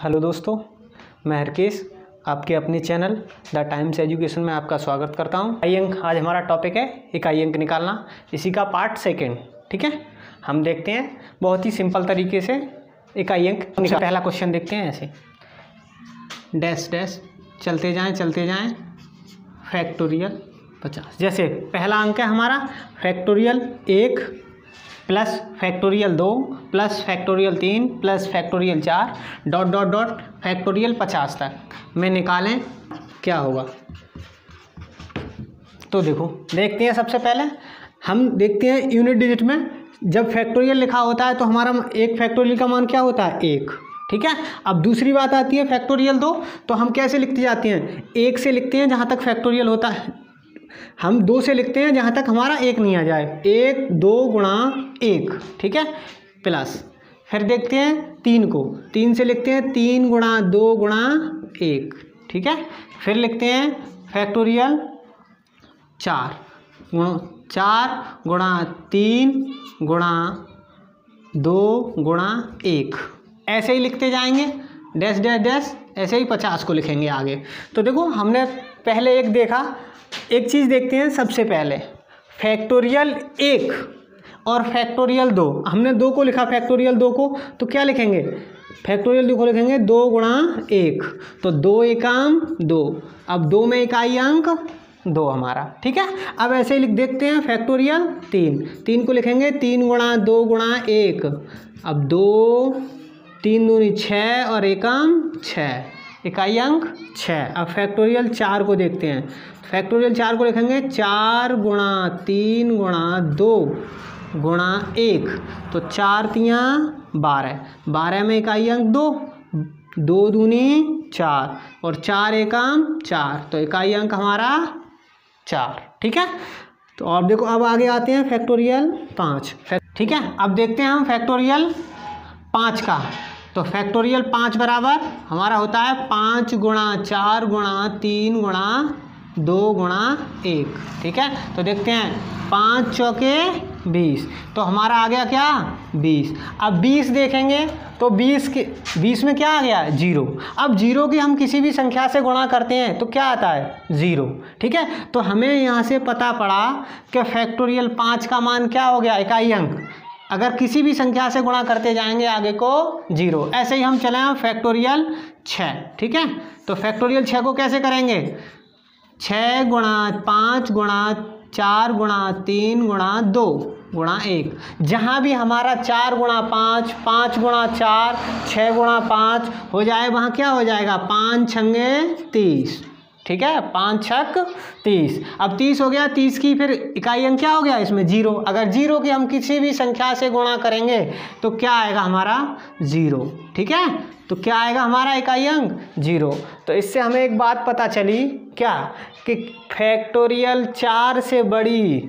Hello दोस्तों, मैं हरकेश आपके अपने चैनल द टाइम्स एजुकेशन में आपका स्वागत करता हूं। इकाई अंक आज हमारा टॉपिक है इकाई अंक निकालना, इसी का पार्ट सेकंड। ठीक है, हम देखते हैं बहुत ही सिंपल तरीके से इकाई अंक। पहला क्वेश्चन देखते हैं ऐसे, डैश डैश चलते जाएं फैक्टोरियल 50। जैसे पहला अंक है हमारा factorial 1 plus factorial 2 plus factorial 3 plus factorial 4 dot dot dot factorial 50 तक में निकालें क्या होगा। तो देखो देखते हैं, सबसे पहले हम देखते हैं यूनिट डिजिट में जब फैक्टोरियल लिखा होता है तो हमारा एक फैक्टोरियल का मान क्या होता है 1। ठीक है, अब दूसरी बात आती है फैक्टोरियल 2, तो हम कैसे लिखते जाते हैं, 1 से लिखते हैं जहाँ तक फैक्टोरियल होता है, हम 2 से लिखते हैं जहाँ तक हमारा 1 नहीं आ जाए, 1 2 गुणा 1। ठीक है, प्लस फिर देखते हैं 3 को, 3 से लिखते हैं 3 गुणा 2 गुणा 1। ठीक है, फिर लिखते हैं फैक्टोरियल 4 गुणा 3 गुणा 2 गुणा 1। ऐसे ही लिखते जाएंगे, डैश डैश डैश, ऐसे ही 50 को लिखेंगे आगे। तो देखो हमने पहले एक देखा, एक चीज़ देखते हैं सबसे पहले, फैक्टोरियल 1 और फैक्टोरियल 2, हमने 2 को लिखा फैक्टोरियल 2 को, तो क्या लिखेंगे, फैक्टोरियल 2 को लिखेंगे 2 गुणा 1, तो 2 एकम 2, अब 2 में इकाई अंक 2 हमारा। ठीक है, अब ऐसे ही लिख देखते हैं फैक्टोरियल 3 को लिखेंगे 3 गुणा 2 गुणा 1, अब 2 3 दूनी 6 और एकम 6, इकाई अंक 6। अब फैक्टोरियल 4 को देखते हैं, फैक्टोरियल 4 को लिखेंगे 4 गुणा 3 गुणा 2 गुणा 1, तो 4 तियाँ 12, 12 में इकाई अंक 2, 2 दूनी 4 और 4 एकम 4, तो इकाई अंक हमारा 4। ठीक है, तो अब देखो अब आगे आते हैं फैक्टोरियल 5। ठीक है, अब देखते हैं हम फैक्टोरियल 5 का, तो फैक्टोरियल 5 बराबर हमारा होता है 5 गुणा 4 गुणा 3 गुणा 2 गुणा 1। ठीक है, तो देखते हैं 5 चौके 20, तो हमारा आ गया क्या 20। अब 20 देखेंगे तो 20 में क्या आ गया 0। अब 0 की हम किसी भी संख्या से गुणा करते हैं तो क्या आता है 0। ठीक है, तो हमें यहाँ से पता पड़ा कि फैक्टोरियल 5 का मान क्या हो गया, इकाई अंक, अगर किसी भी संख्या से गुणा करते जाएंगे आगे को 0। ऐसे ही हम चले हैं फैक्टोरियल 6। ठीक है, तो फैक्टोरियल 6 को कैसे करेंगे, 6 गुणा 5 गुणा 4 गुणा 3 गुणा 2 गुणा 1, जहाँ भी हमारा 4 गुणा 5 5 गुणा 4 6 गुणा 5 हो जाए, वहाँ क्या हो जाएगा 5 छंगे 30। ठीक है, 5 छक 30, अब 30 हो गया, 30 की फिर इकाई अंक क्या हो गया इसमें 0। अगर 0 की हम किसी भी संख्या से गुणा करेंगे तो क्या आएगा हमारा 0। ठीक है, तो क्या आएगा हमारा इकाई अंक 0। तो इससे हमें एक बात पता चली क्या, कि फैक्टोरियल 4 से बड़ी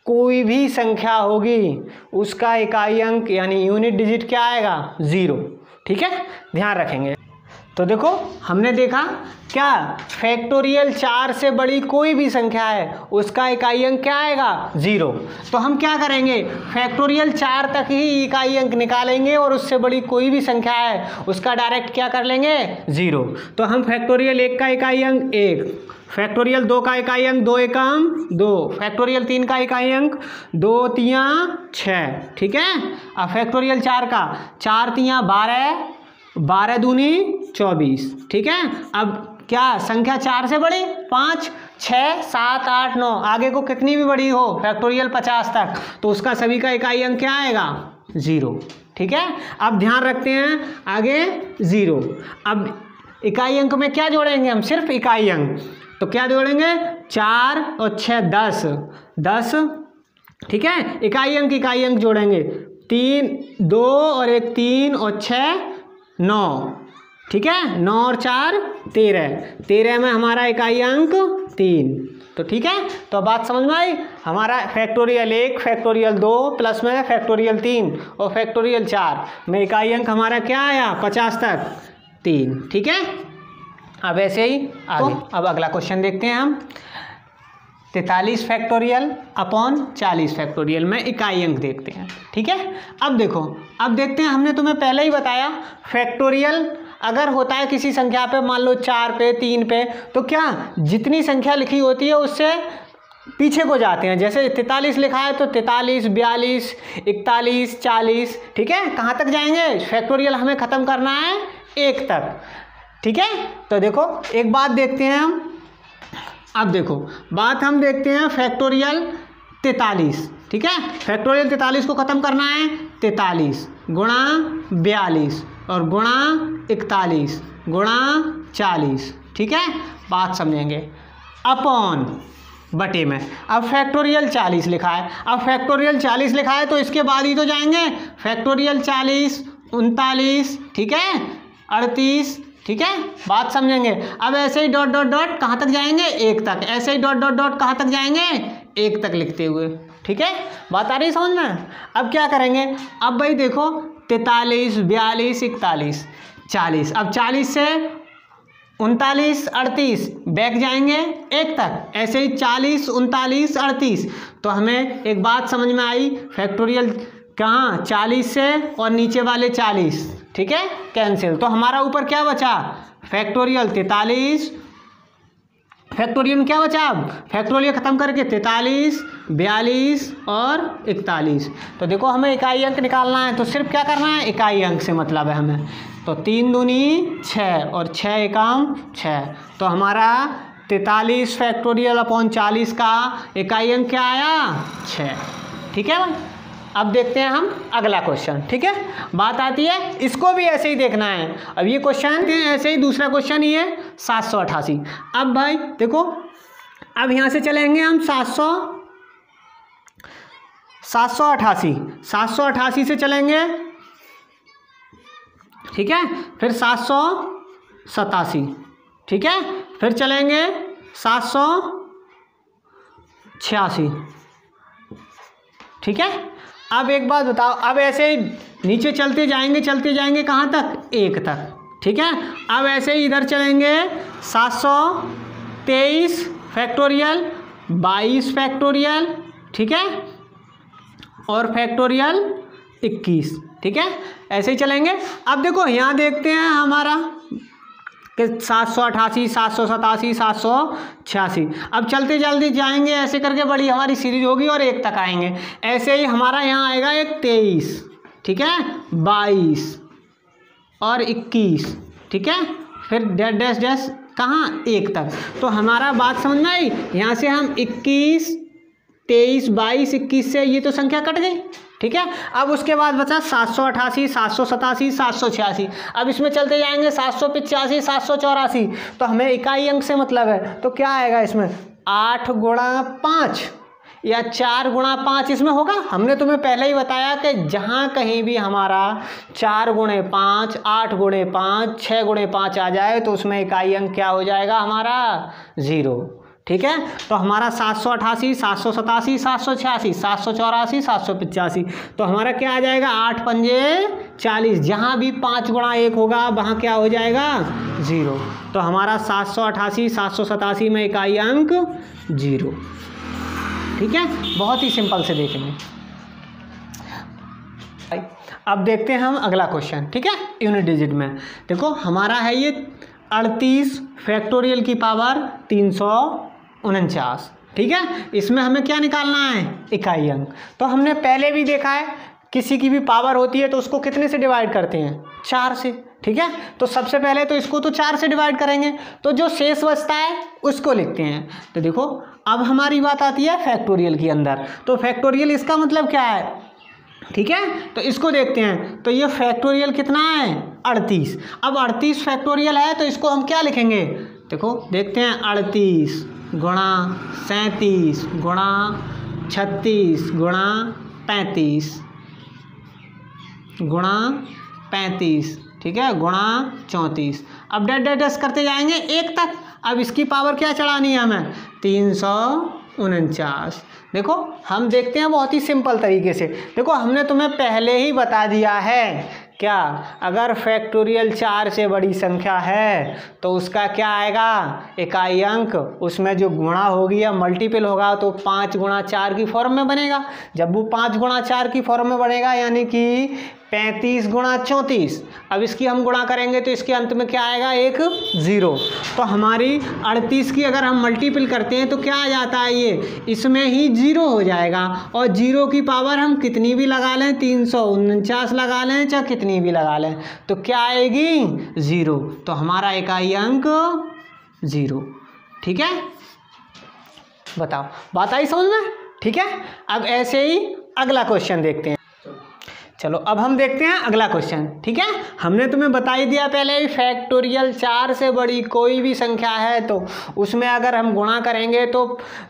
कोई भी संख्या होगी उसका इकाई अंक यानी यूनिट डिजिट क्या आएगा 0। ठीक है, ध्यान रखेंगे। तो देखो हमने देखा क्या, फैक्टोरियल 4 से बड़ी कोई भी संख्या है उसका इकाई अंक क्या आएगा 0। तो हम क्या करेंगे, फैक्टोरियल 4 तक ही इकाई अंक निकालेंगे और उससे बड़ी कोई भी संख्या है उसका डायरेक्ट क्या कर लेंगे 0। तो हम फैक्टोरियल 1 का इकाई अंक 1, फैक्टोरियल 2 का इकाई अंक 2 एकम 2, फैक्टोरियल 3 का इकाई अंक 2 तियाँ 6। ठीक है, अब फैक्टोरियल 4 का 4 तियाँ 12 12 दूनी 24। ठीक है, अब क्या संख्या 4 से बड़ी 5 6 7 8 9, आगे को कितनी भी बड़ी हो फैक्टोरियल 50 तक, तो उसका सभी का इकाई अंक क्या आएगा 0। ठीक है, अब ध्यान रखते हैं आगे 0। अब इकाई अंक में क्या जोड़ेंगे हम, सिर्फ इकाई अंक, तो क्या जोड़ेंगे 4 और 6 10। ठीक है, इकाई अंक जोड़ेंगे 3 2 और 1 3 और 6 9। ठीक है, 9 और 4 13 में हमारा इकाई अंक 3। तो ठीक है, तो बात समझ में आई, हमारा फैक्टोरियल 1 फैक्टोरियल 2 प्लस में फैक्टोरियल 3 और फैक्टोरियल 4 में इकाई अंक हमारा क्या आया 50 तक 3। ठीक है, अब ऐसे ही आगे। तो अब अगला क्वेश्चन देखते हैं हम, 43 फैक्टोरियल अपॉन 40 फैक्टोरियल में इकाई अंक देखते हैं। ठीक है, अब देखो, अब देखते हैं, हमने तुम्हें पहले ही बताया फैक्टोरियल अगर होता है किसी संख्या पे, मान लो 4 पे 3 पे, तो क्या जितनी संख्या लिखी होती है उससे पीछे को जाते हैं। जैसे 43 लिखा है तो 43, 42, 41, 40, ठीक है, कहाँ तक जाएंगे? फैक्टोरियल हमें ख़त्म करना है 1 तक। ठीक है, तो देखो एक बात देखते हैं हम, अब देखो बात हम देखते हैं फैक्टोरियल 43। ठीक है, फैक्टोरियल 43 को ख़त्म करना है 43 गुणा 42 और गुणा 41 गुणा 40। ठीक है, बात समझेंगे। अपॉन बटे में, अब फैक्टोरियल 40 लिखा है, अब फैक्टोरियल 40 लिखा है तो इसके बाद ही तो जाएंगे फैक्टोरियल 40, 39, ठीक है, 38, ठीक है, बात समझेंगे। अब ऐसे ही डॉट डॉट डॉट कहाँ तक जाएंगे? 1 तक, ऐसे ही डॉट डॉट डॉट कहाँ तक जाएंगे? 1 तक लिखते हुए। ठीक है, बात आ रही समझ में? अब क्या करेंगे? अब भाई देखो 43, 42, 41, 40, अब 40 से 39, 38 बैक जाएंगे 1 तक, ऐसे ही 40, 39, 38। तो हमें एक बात समझ में आई, फैक्टोरियल कहाँ 40 से और नीचे वाले 40, ठीक है, कैंसिल। तो हमारा ऊपर क्या बचा? फैक्टोरियल 43, फैक्टोरियल में क्या बचा? अब फैक्टोरियल ख़त्म करके 43, 42 और 41। तो देखो हमें इकाई अंक निकालना है, तो सिर्फ क्या करना है? इकाई अंक से मतलब है हमें। तो 3 दूनी 6 और 6 एकम 6। तो हमारा 43 फैक्टोरियल अपॉन 40 का इकाई अंक क्या आया? 6। ठीक है भाई, अब देखते हैं हम अगला क्वेश्चन। ठीक है, बात आती है, इसको भी ऐसे ही देखना है। अब ये क्वेश्चन ऐसे ही, दूसरा क्वेश्चन ही है 788। अब भाई देखो, अब यहाँ से चलेंगे हम 788 से चलेंगे, ठीक है, फिर 787, ठीक है, फिर चलेंगे 786, ठीक है। अब एक बात बताओ, अब ऐसे ही नीचे चलते जाएंगे कहाँ तक? 1 तक, ठीक है। अब ऐसे ही इधर चलेंगे 723 फैक्टोरियल, 22 फैक्टोरियल, ठीक है, और फैक्टोरियल 21, ठीक है, ऐसे ही चलेंगे। अब देखो यहाँ देखते हैं हमारा कि 788, 787, 786। अब चलते जल्दी जाएंगे ऐसे करके, बड़ी हमारी सीरीज होगी और 1 तक आएंगे। ऐसे ही हमारा यहाँ आएगा एक 23, ठीक है, 22 और 21, ठीक है, फिर डैश डैश डैश कहाँ? 1 तक। तो हमारा बात समझ में आई? यहाँ से हम 21, 23, 22, 21 से ये तो संख्या कट गई, ठीक है। अब उसके बाद बचा 788, 787, 786। अब इसमें चलते जाएंगे 785, 784। तो हमें इकाई अंक से मतलब है, तो क्या आएगा इसमें? 8 गुणा 5 या 4 गुणा 5 इसमें होगा। हमने तुम्हें पहले ही बताया कि जहाँ कहीं भी हमारा 4 गुणे 5, 8 गुणे 5, 6 गुणे 5 आ जाए तो उसमें इकाई अंक क्या हो जाएगा हमारा? 0, ठीक है। तो हमारा 788, 787, 786, 784, 785। तो हमारा क्या आ जाएगा? 8 पंजे 40। जहाँ भी 5 गुणा 1 होगा वहाँ क्या हो जाएगा? 0। तो हमारा 788, 787 में इकाई अंक 0, ठीक है। बहुत ही सिंपल से देखेंगे। अब देखते हैं हम अगला क्वेश्चन, ठीक है, यूनिट डिजिट में। देखो हमारा है ये 38 फैक्टोरियल की पावर 349, ठीक है। इसमें हमें क्या निकालना है? इकाई अंक। तो हमने पहले भी देखा है, किसी की भी पावर होती है तो उसको कितने से डिवाइड करते हैं? 4 से, ठीक है। तो सबसे पहले तो इसको तो 4 से डिवाइड करेंगे, तो जो शेष बचता है उसको लिखते हैं। तो देखो अब हमारी बात आती है फैक्टोरियल के अंदर। तो फैक्टोरियल इसका मतलब क्या है, ठीक है। तो इसको देखते हैं, तो ये फैक्टोरियल कितना है? 38। अब 38 फैक्टोरियल है तो इसको हम क्या लिखेंगे? देखो देखते हैं, 38 गुणा 37 गुणा 36 गुणा 35 गुणा 35, ठीक है, गुणा 34। अब डैश डैश डैश करते जाएंगे 1 तक। अब इसकी पावर क्या चढ़ानी है हमें? 349। देखो हम देखते हैं बहुत ही सिंपल तरीके से। देखो हमने तुम्हें पहले ही बता दिया है क्या, अगर फैक्टोरियल 4 से बड़ी संख्या है तो उसका क्या आएगा, इकाई अंक, उसमें जो गुणा होगी या मल्टीपल होगा तो 5 गुणा 4 की फॉर्म में बनेगा। जब वो 5 गुणा 4 की फॉर्म में बनेगा यानी कि 35 गुणा 34, अब इसकी हम गुणा करेंगे तो इसके अंत में क्या आएगा, एक 0। तो हमारी 38 की अगर हम मल्टीपल करते हैं तो क्या आ जाता है, ये इसमें ही 0 हो जाएगा। और 0 की पावर हम कितनी भी लगा लें, 349 लगा लें चाहे कितनी भी लगा लें, तो क्या आएगी, 0। तो हमारा इकाई अंक 0। ठीक है, बताओ, बात आई समझ में? ठीक है, अब ऐसे ही अगला क्वेश्चन देखते हैं। चलो अब हम देखते हैं अगला क्वेश्चन। ठीक है, हमने तुम्हें बता ही दिया पहले ही, फैक्टोरियल 4 से बड़ी कोई भी संख्या है तो उसमें अगर हम गुणा करेंगे तो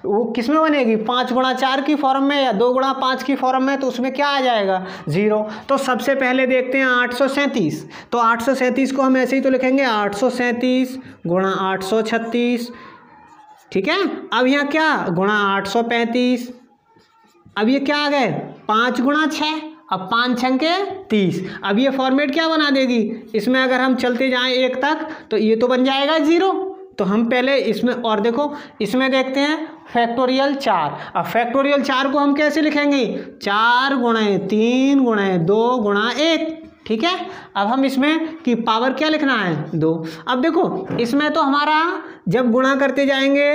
वो किस में बनेगी, 5 गुणा 4 की फॉर्म में या 2 गुणा 5 की फॉर्म में, तो उसमें क्या आ जाएगा, 0। तो सबसे पहले देखते हैं 837। तो 837 को हम ऐसे ही तो लिखेंगे 837 गुणा 836। ठीक है, अब यहाँ क्या, गुणा 835। अब ये क्या आ गए, 5 गुणा 6, अब 5 छंके 30। अब ये फॉर्मेट क्या बना देगी, इसमें अगर हम चलते जाएं 1 तक तो ये तो बन जाएगा 0। तो हम पहले इसमें, और देखो इसमें देखते हैं फैक्टोरियल 4। अब फैक्टोरियल 4 को हम कैसे लिखेंगे, 4 गुणे 3 गुणे 2 गुणा 1। ठीक है, अब हम इसमें की पावर क्या लिखना है, 2। अब देखो इसमें तो हमारा जब गुणा करते जाएंगे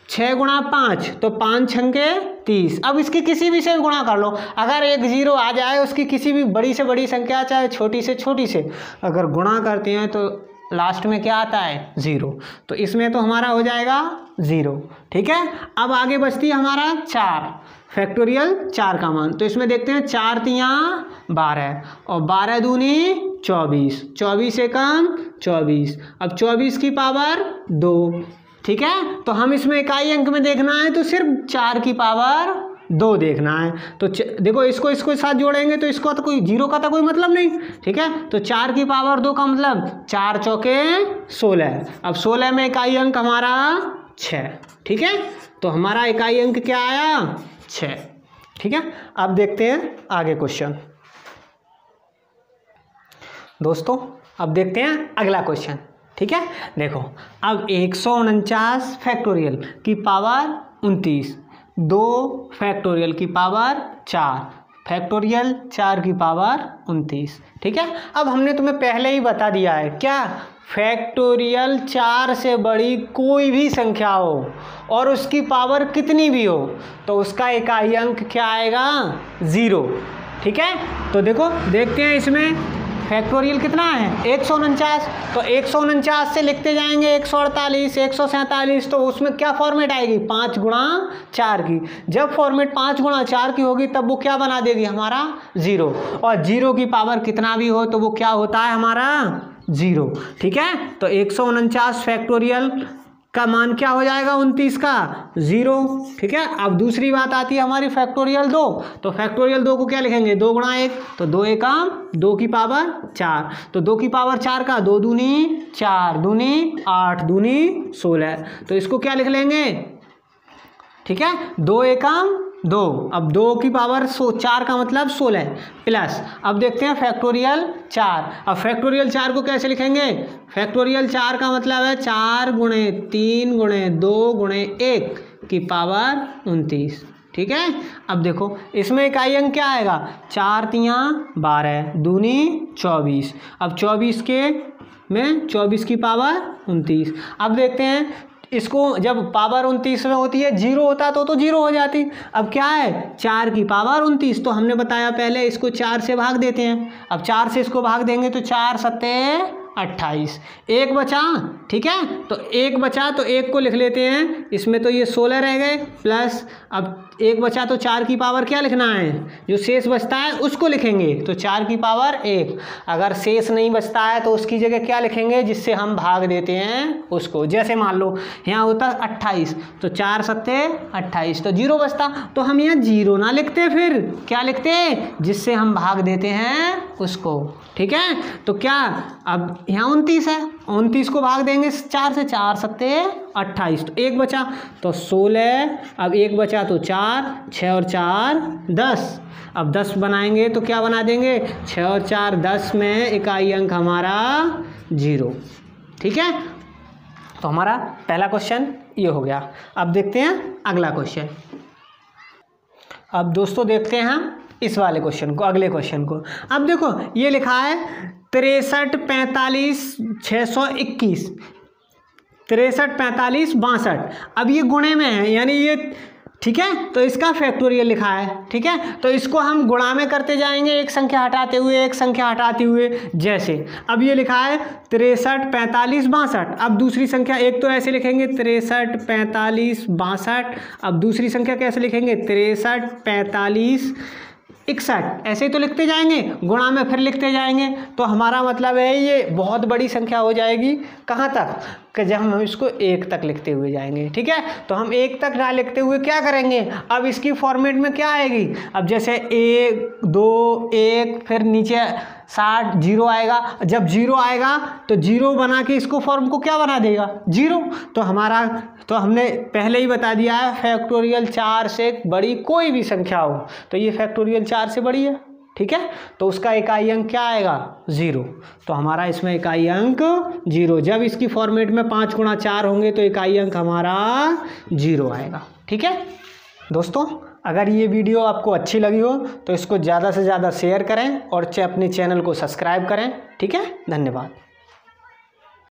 6 गुणा 5 तो 5 छंके 30। अब इसकी किसी भी से गुणा कर लो, अगर एक 0 आ जाए उसकी किसी भी बड़ी से बड़ी संख्या चाहे छोटी से छोटी से अगर गुणा करते हैं तो लास्ट में क्या आता है, 0। तो इसमें तो हमारा हो जाएगा 0। ठीक है, अब आगे बचती है हमारा 4, फैक्टोरियल 4 का मान। तो इसमें देखते हैं 4 तियाँ 12 और 12 दूनी 24, 24 से कम 24। अब 24 की पावर 2। ठीक है, तो हम इसमें इकाई अंक में देखना है तो सिर्फ 4 की पावर 2 देखना है। तो देखो इसको साथ जोड़ेंगे तो इसको तो कोई 0 का तो कोई मतलब नहीं। ठीक है, तो 4 की पावर 2 का मतलब 4 चौके 16। अब 16 में इकाई अंक हमारा 6। ठीक है, तो हमारा इकाई अंक क्या आया, 6। ठीक है, अब देखते हैं आगे क्वेश्चन। दोस्तों अब देखते हैं अगला क्वेश्चन। ठीक है, देखो अब 149 फैक्टोरियल की पावर 29, 2 फैक्टोरियल की पावर 4, फैक्टोरियल 4 की पावर 29। ठीक है, अब हमने तुम्हें पहले ही बता दिया है क्या, फैक्टोरियल 4 से बड़ी कोई भी संख्या हो और उसकी पावर कितनी भी हो तो उसका इकाई अंक क्या आएगा, 0। ठीक है, तो देखो देखते हैं इसमें फैक्टोरियल कितना है, 149। तो 149 से लिखते जाएंगे 148, 147। तो उसमें क्या फॉर्मेट आएगी, 5 गुणा 4 की। जब फॉर्मेट 5 गुणा 4 की होगी तब वो क्या बना देगी, हमारा 0। और 0 की पावर कितना भी हो तो वो क्या होता है, हमारा 0। ठीक है, तो 149 फैक्टोरियल का मान क्या हो जाएगा, 29 का 0। ठीक है, अब दूसरी बात आती है हमारी फैक्टोरियल 2। तो फैक्टोरियल 2 को क्या लिखेंगे, 2 गुणा 1, तो 2 एकम 2 की पावर 4। तो 2 की पावर 4 का 2 दूनी 4 दूनी 8 दूनी 16। तो इसको क्या लिख लेंगे, ठीक है, 2 एकम 2। अब 2 की पावर 4 का मतलब 16 प्लस, अब देखते हैं फैक्टोरियल 4। अब फैक्टोरियल 4 को कैसे लिखेंगे, फैक्टोरियल 4 का मतलब है 4 गुणे 3 गुणे 2 गुणे 1 की पावर 29। ठीक है, अब देखो इसमें इकाई अंक क्या आएगा, 4 तियाँ 12 दूनी 24। अब 24 के में 24 की पावर 29। अब देखते हैं इसको, जब पावर 29 में होती है 0 होता तो 0 हो जाती। अब क्या है, 4 की पावर 29। तो हमने बताया पहले इसको 4 से भाग देते हैं। अब 4 से इसको भाग देंगे तो 4 सत्ते 28, 1 बचा। ठीक है, तो 1 बचा तो 1 को लिख लेते हैं, इसमें तो ये 16 रह गए प्लस, अब 1 बचा तो 4 की पावर क्या लिखना है, जो शेष बचता है उसको लिखेंगे। तो 4 की पावर 1। अगर शेष नहीं बचता है तो उसकी जगह क्या लिखेंगे, जिससे हम भाग देते हैं उसको। जैसे मान लो यहाँ होता 28 तो 4 सत्ते 28 तो 0 बचता, तो हम यहाँ 0 ना लिखते, फिर क्या लिखते, जिससे हम भाग देते हैं उसको। ठीक है, तो क्या, अब यहाँ 29 है, 29 को भाग देंगे 4 से, 4 सत्ते 28 तो 1 बचा तो 16। अब 1 बचा तो 4, 6 और 4 10। अब 10 बनाएंगे तो क्या बना देंगे, 6 और 4 10 में इकाई अंक हमारा 0। ठीक है, तो हमारा पहला क्वेश्चन ये हो गया। अब देखते हैं अगला क्वेश्चन। अब दोस्तों देखते हैं हम इस वाले क्वेश्चन को, अगले क्वेश्चन को। अब देखो ये लिखा है 63 45 621, 63 45 62। अब ये गुणे में है, यानी ये ठीक है, तो इसका फैक्टोरियल लिखा है। ठीक है, तो इसको हम गुणा में करते जाएंगे, एक संख्या हटाते हुए एक संख्या हटाते हुए। जैसे अब ये लिखा है 63 45 62। अब दूसरी संख्या, एक तो ऐसे लिखेंगे 63 45 62। अब दूसरी संख्या कैसे लिखेंगे, 63 45 61। ऐसे ही तो लिखते जाएंगे, गुणा में फिर लिखते जाएंगे। तो हमारा मतलब है ये बहुत बड़ी संख्या हो जाएगी। कहाँ तक, कि जब हम इसको 1 तक लिखते हुए जाएंगे। ठीक है, तो हम 1 तक ना लिखते हुए क्या करेंगे, अब इसकी फॉर्मेट में क्या आएगी, अब जैसे 1 2 1 फिर नीचे 60 0 आएगा। जब 0 आएगा तो 0 बना के इसको फॉर्म को क्या बना देगा, 0। तो हमारा, तो हमने पहले ही बता दिया है फैक्टोरियल 4 से बड़ी कोई भी संख्या हो तो ये फैक्टोरियल 4 से बड़ी है। ठीक है, तो उसका इकाई अंक क्या आएगा, 0। तो हमारा इसमें इकाई अंक 0। जब इसकी फॉर्मेट में 5 गुणा 4 होंगे तो इकाई अंक हमारा 0 आएगा। ठीक है दोस्तों, अगर ये वीडियो आपको अच्छी लगी हो तो इसको ज़्यादा से ज़्यादा शेयर करें और अपने चैनल को सब्सक्राइब करें। ठीक है, धन्यवाद।